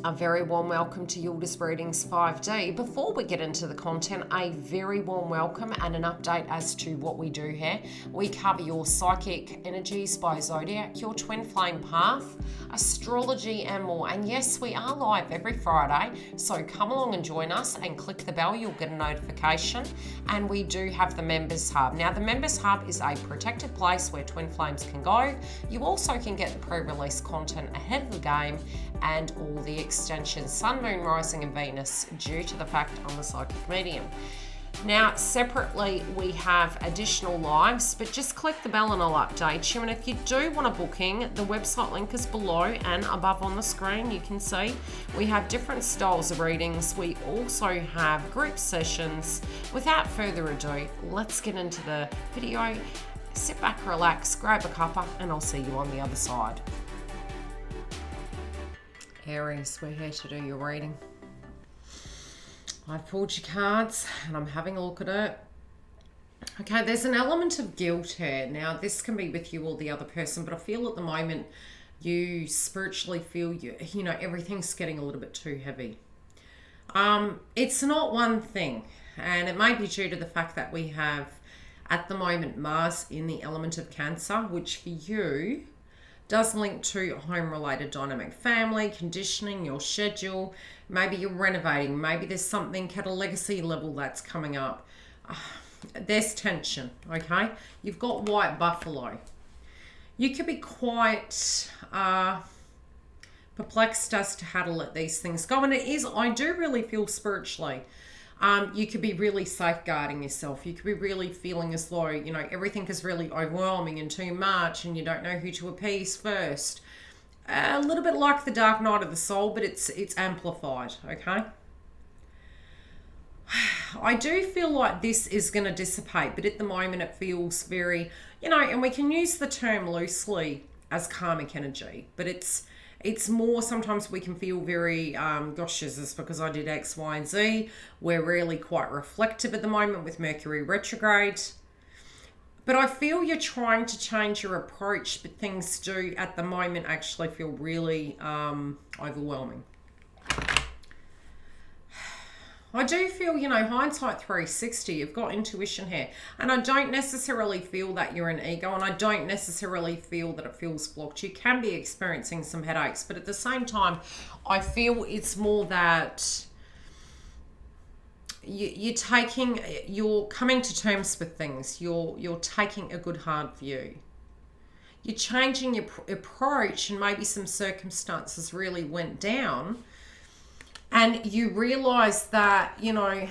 A very warm welcome to Yildiz Readings 5D. Before we get into the content, a very warm welcome and an update as to what we do here. We cover your psychic energies by zodiac, your twin flame path, astrology and more. And yes, we are live every Friday, so come along and join us and click the bell, you'll get a notification. And we do have the Members Hub. Now the Members Hub is a protected place where twin flames can go. You also can get the pre-release content ahead of the game and all the extensions, Sun, Moon, Rising and Venus, due to the fact I'm a psychic medium. Now separately we have additional lives, but just click the bell and I'll update you. And if you do want a booking, the website link is below and above on the screen. You can see we have different styles of readings. We also have group sessions. Without further ado, let's get into the video. Sit back, relax, grab a cuppa, and I'll see you on the other side. Aries, we're here to do your reading. I've pulled your cards and I'm having a look at it. Okay, there's an element of guilt here. Now, this can be with you or the other person, but I feel at the moment you spiritually feel you know, everything's getting a little bit too heavy. It's not one thing, and it may be due to the fact that we have at the moment Mars in the element of Cancer, which for you does link to home-related dynamic, family, conditioning, your schedule. Maybe you're renovating. Maybe there's something at a legacy level that's coming up. There's tension, okay? You've got White Buffalo. You could be quite perplexed as to how to let these things go. And it is, I do really feel spiritually, you could be really safeguarding yourself. You could be really feeling as though, you know, everything is really overwhelming and too much and you don't know who to appease first. A little bit like the dark night of the soul, but it's amplified, okay? I do feel like this is going to dissipate, but at the moment it feels very, you know, and we can use the term loosely as karmic energy, but it's more, sometimes we can feel very, gosh, is this because I did X, Y, and Z? We're really quite reflective at the moment with Mercury retrograde. But I feel you're trying to change your approach, but things do at the moment actually feel really overwhelming. I do feel, you know, hindsight 360, you've got intuition here. And I don't necessarily feel that you're an ego, and I don't necessarily feel that it feels blocked. You can be experiencing some headaches, but at the same time, I feel it's more that you're coming to terms with things. You're taking a good hard view. You're changing your approach, and maybe some circumstances really went down. And you realize that, knowing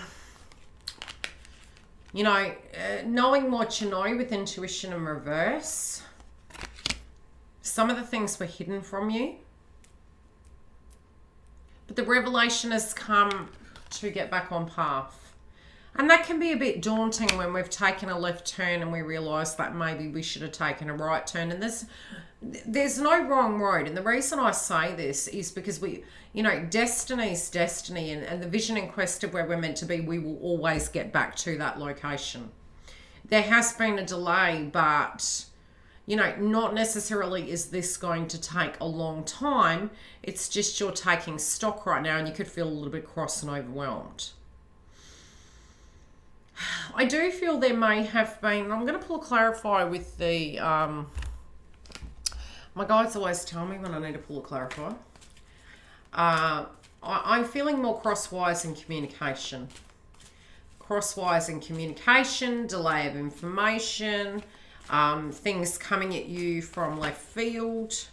what you know with intuition in reverse, some of the things were hidden from you. But the revelation has come to get back on path. And that can be a bit daunting when we've taken a left turn and we realize that maybe we should have taken a right turn. And there's no wrong road. And the reason I say this is because destiny's destiny, and the vision and quest of where we're meant to be, we will always get back to that location. There has been a delay, but, not necessarily is this going to take a long time. It's just you're taking stock right now and you could feel a little bit cross and overwhelmed. I do feel there may have been, I'm going to pull a clarify with the, my guides always tell me when I need to pull a clarify. I'm feeling more crosswise in communication. Crosswise in communication, delay of information, things coming at you from left field.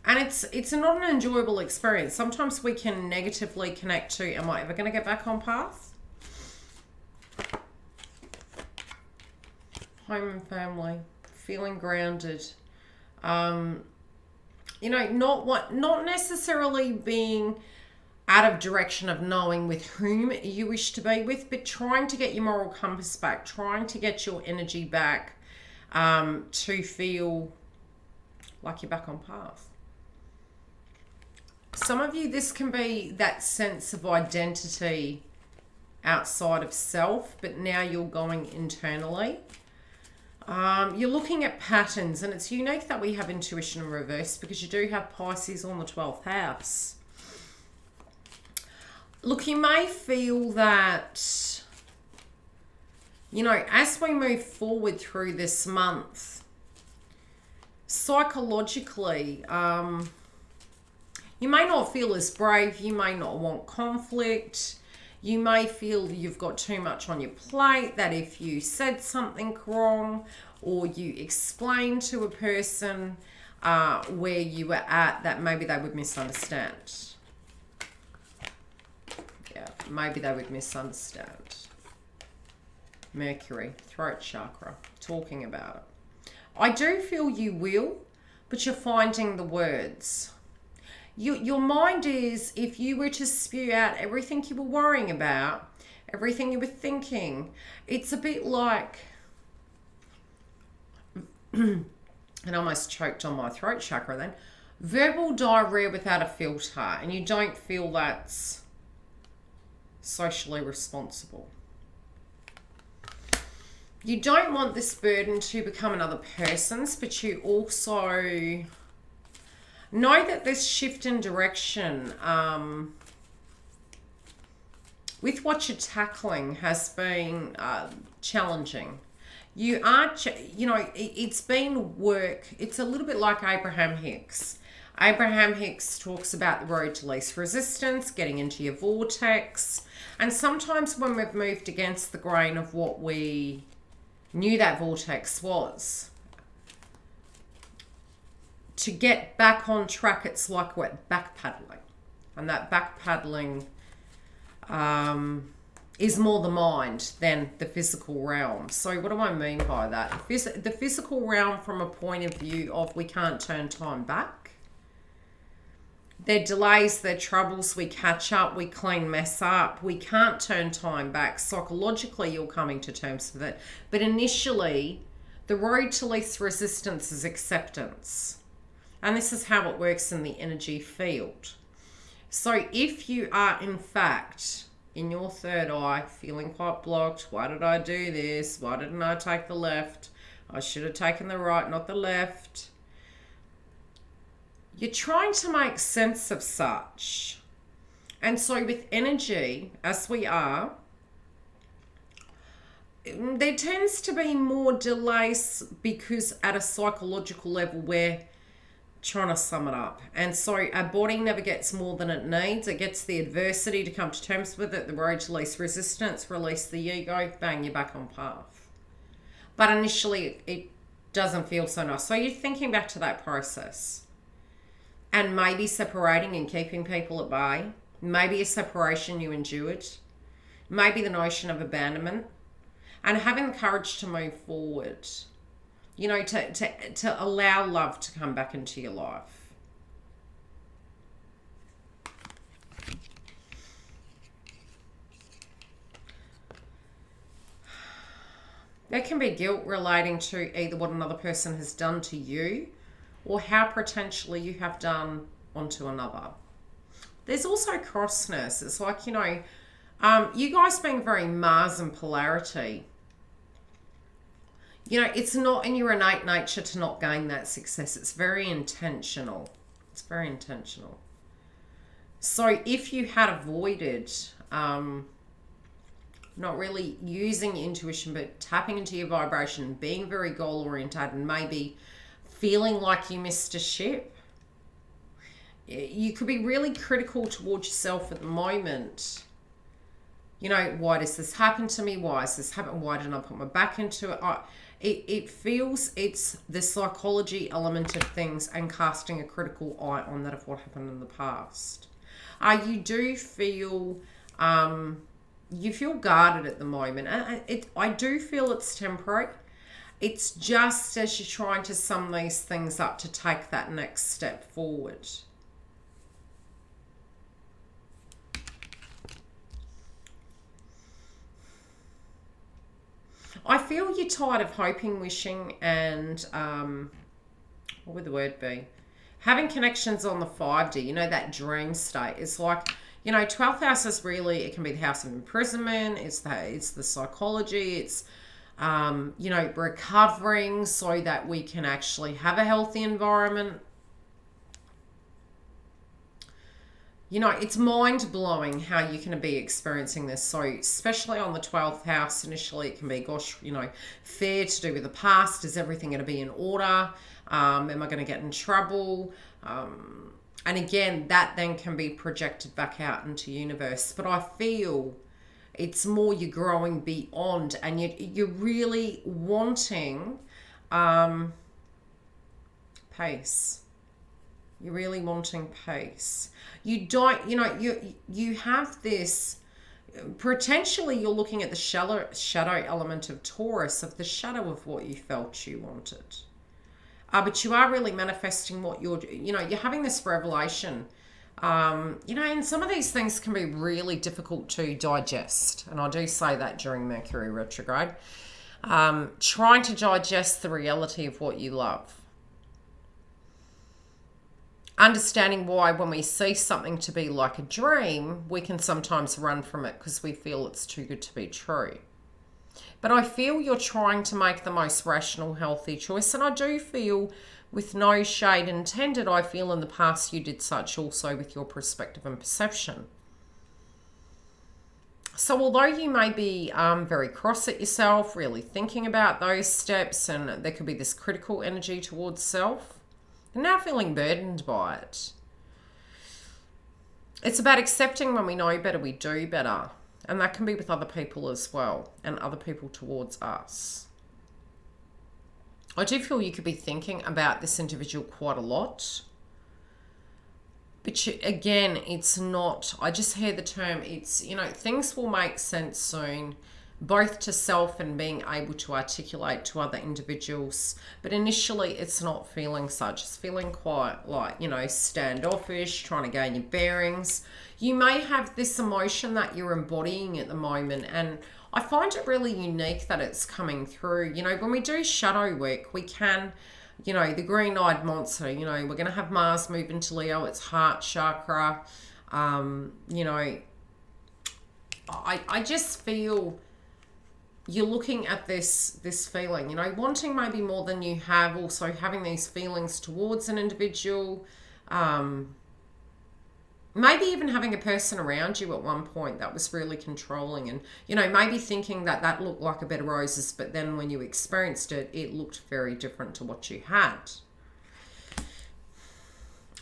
And it's not an enjoyable experience. Sometimes we can negatively connect to, am I ever going to get back on path? Home and family, feeling grounded. Not necessarily being out of direction of knowing with whom you wish to be with, but trying to get your moral compass back, trying to get your energy back, to feel like you're back on path. Some of you, this can be that sense of identity outside of self, but now you're going internally. You're looking at patterns, and it's unique that we have intuition in reverse because you do have Pisces on the 12th house. Look, you may feel that, you know, as we move forward through this month, psychologically, you may not feel as brave. You may not want conflict. You may feel you've got too much on your plate, that if you said something wrong or you explained to a person where you were at, that maybe they would misunderstand. Yeah, maybe they would misunderstand. Mercury, throat chakra, talking about it. I do feel you will, but you're finding the words. Your mind is, if you were to spew out everything you were worrying about, everything you were thinking, it's a bit like, and I almost choked on my throat chakra then, verbal diarrhea without a filter, and you don't feel that's socially responsible. You don't want this burden to become another person's, but you also know that this shift in direction with what you're tackling has been challenging. You are, you know, it's been work. It's a little bit like Abraham Hicks. Abraham Hicks talks about the road to least resistance, getting into your vortex. And sometimes when we've moved against the grain of what we knew that vortex was, to get back on track, it's like we're backpedaling. And that backpedaling is more the mind than the physical realm. So what do I mean by that? The physical realm from a point of view of we can't turn time back. There are delays, there are troubles, we catch up, we clean mess up. We can't turn time back. Psychologically, you're coming to terms with it. But initially, the road to least resistance is acceptance. And this is how it works in the energy field. So if you are, in fact, in your third eye, feeling quite blocked, why did I do this? Why didn't I take the left? I should have taken the right, not the left. You're trying to make sense of such. And so with energy, as we are, there tends to be more delays because at a psychological level we're trying to sum it up. And so our body never gets more than it needs. It gets the adversity to come to terms with it, the road to least resistance, release the ego, bang, you're back on path. But initially it doesn't feel so nice. So you're thinking back to that process. And maybe separating and keeping people at bay. Maybe a separation you endured. Maybe the notion of abandonment. And having the courage to move forward. You know, to allow love to come back into your life. There can be guilt relating to either what another person has done to you or how potentially you have done onto another. There's also crossness. It's like, you know, you guys being very Mars and polarity. You know, it's not in your innate nature to not gain that success. It's very intentional. It's very intentional. So if you had avoided not really using intuition, but tapping into your vibration, being very goal oriented, and maybe feeling like you missed a ship, you could be really critical towards yourself at the moment. You know, why does this happen to me? Why has this happened? Why didn't I put my back into it? It feels it's the psychology element of things and casting a critical eye on that of what happened in the past. You do feel, you feel guarded at the moment. And I do feel it's temporary. It's just as you're trying to sum these things up to take that next step forward. I feel you're tired of hoping, wishing, and what would the word be? Having connections on the 5D, you know, that dream state. It's like, you know, 12th house is really, it can be the house of imprisonment. It's the psychology. It's, you know, recovering so that we can actually have a healthy environment. You know, it's mind-blowing how you can be experiencing this. So especially on the 12th house, initially it can be, gosh, you know, fear to do with the past. Is everything going to be in order? Am I going to get in trouble? And again, that then can be projected back out into universe. But I feel it's more you're growing beyond, and you're really wanting pace. You're really wanting pace. You don't, you know, you have this, potentially you're looking at the shadow element of Taurus, of the shadow of what you felt you wanted. But you are really manifesting what you're having this revelation. You know, and some of these things can be really difficult to digest. And I do say that during Mercury retrograde. Trying to digest the reality of what you love. Understanding why when we see something to be like a dream, we can sometimes run from it because we feel it's too good to be true. But I feel you're trying to make the most rational, healthy choice. And I do feel, with no shade intended, I feel in the past you did such also with your perspective and perception. So although you may be very cross at yourself, really thinking about those steps, and there could be this critical energy towards self, and now feeling burdened by it. It's about accepting when we know better, we do better. And that can be with other people as well, and other people towards us. I do feel you could be thinking about this individual quite a lot. But again, it's not, I just hear the term, it's, you know, things will make sense soon, both to self and being able to articulate to other individuals. But initially, it's not feeling such. It's feeling quite like, you know, standoffish, trying to gain your bearings. You may have this emotion that you're embodying at the moment, and I find it really unique that it's coming through. You know, when we do shadow work, we can, you know, the green-eyed monster, you know, we're going to have Mars move into Leo, it's heart chakra. You know, I just feel you're looking at this feeling, you know, wanting maybe more than you have, also having these feelings towards an individual, maybe even having a person around you at one point that was really controlling, and, you know, maybe thinking that that looked like a bed of roses, but then when you experienced it, it looked very different to what you had.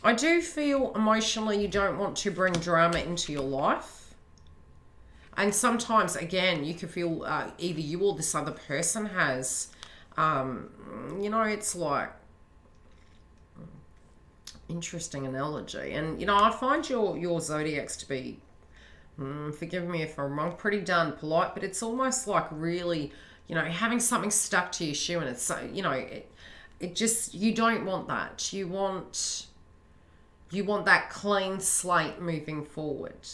I do feel emotionally you don't want to bring drama into your life. And sometimes, again, you can feel either you or this other person has, you know, it's like, interesting analogy. And, you know, I find your zodiacs to be, forgive me if I'm wrong, pretty darn polite, but it's almost like really, you know, having something stuck to your shoe, and it's so, you know, it just, you don't want that. You want that clean slate moving forward.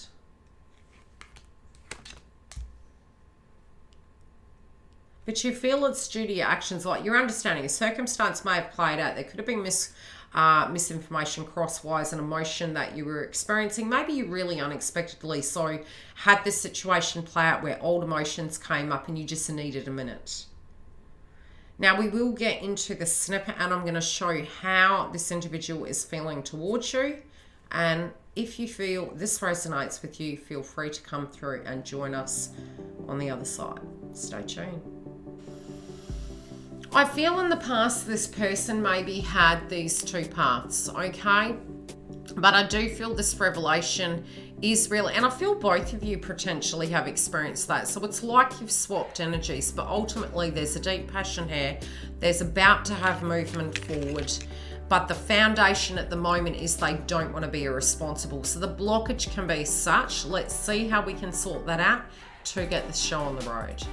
But you feel it's due to your actions, like your understanding. A circumstance may have played out. There could have been misinformation, crosswise, an emotion that you were experiencing. Maybe you really unexpectedly had this situation play out where old emotions came up and you just needed a minute. Now we will get into the snippet, and I'm going to show you how this individual is feeling towards you. And if you feel this resonates with you, feel free to come through and join us on the other side. Stay tuned. I feel in the past this person maybe had these two paths, okay? But I do feel this revelation is real, and I feel both of you potentially have experienced that. So it's like you've swapped energies, but ultimately there's a deep passion here. There's about to have movement forward, but the foundation at the moment is they don't want to be irresponsible. So the blockage can be such. Let's see how we can sort that out to get this show on the road.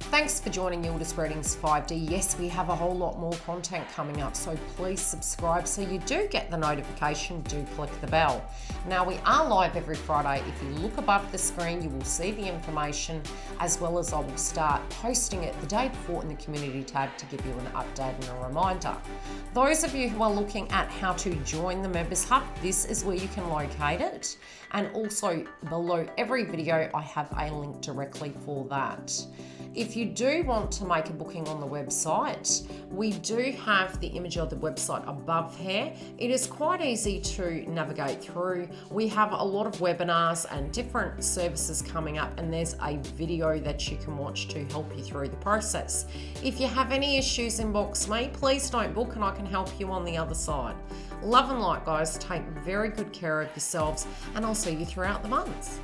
Thanks for joining Yildiz Readings 5D. Yes, we have a whole lot more content coming up, so please subscribe so you do get the notification. Do click the bell. Now, we are live every Friday. If you look above the screen, you will see the information, as well as I will start posting it the day before in the community tab to give you an update and a reminder. Those of you who are looking at how to join the Members Hub, this is where you can locate it. And also below every video, I have a link directly for that. If you do want to make a booking on the website, we do have the image of the website above here. It is quite easy to navigate through. We have a lot of webinars and different services coming up, and there's a video that you can watch to help you through the process. If you have any issues, inbox me. Please don't book and I can help you on the other side. Love and light, guys. Take very good care of yourselves, and I'll see you throughout the months.